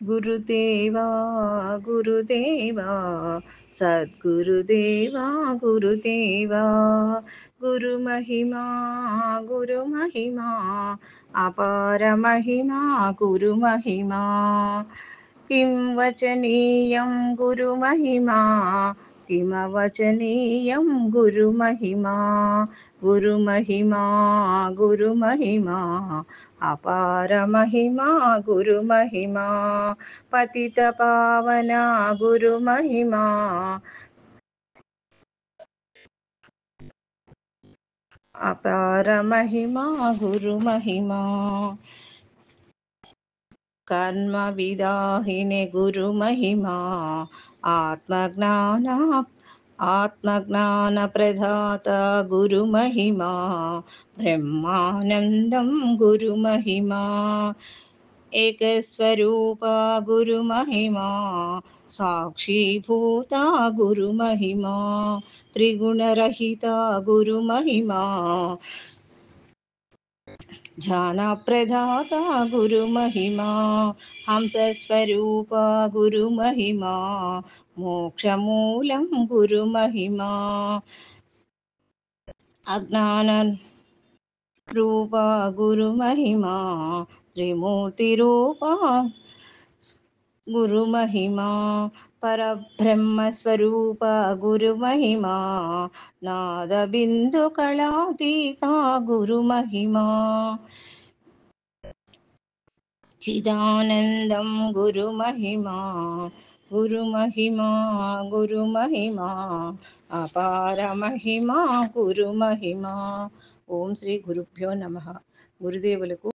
గురుదేవా గురుదేవా సద్గురుదేవా గురుదేవా గురుమహిమా గురుమహిమా అపార మహిమా గురుమహిమా किं वचनीयं गुरुमहिमा किमवचनीयं गुरुमहिमा गुरुमहिमा गुरुमहिमा अपारमहिमा गुरुमहिमा पतितपावना गुरुमहिमा अपारमहिमा गुरुमहिमा कर्म विदाहिने गुरुमहिमा आत्मज्ञान आत्मज्ञानप्रदाता गुरुमहिमा ब्रह्मानन्दं गुरुमहिमा एकस्वरूपा गुरुमहिमा साक्षीभूता गुरुमहिमा त्रिगुणरहिता गुरुमहिमा ध्यानप्रदाता गुरुमहिमा हंसस्वरूपा गुरुमहिमा मोक्षमूलं गुरुमहिमा अज्ञानरूपा गुरुमहिमा त्रिमूर्तिरूपा गुरुमहिमा परब्रह्मस्वरूपा गुरुमहिमा नादबिन्दुकलातीता गुरुमहिमा चिदानन्दं गुरुमहिमा गुरुमहिमा गुरुमहिमा अपारमहिमा गुरुमहिमा. ఓం శ్రీ గురుభ్యో నమః. గురుదేవులకు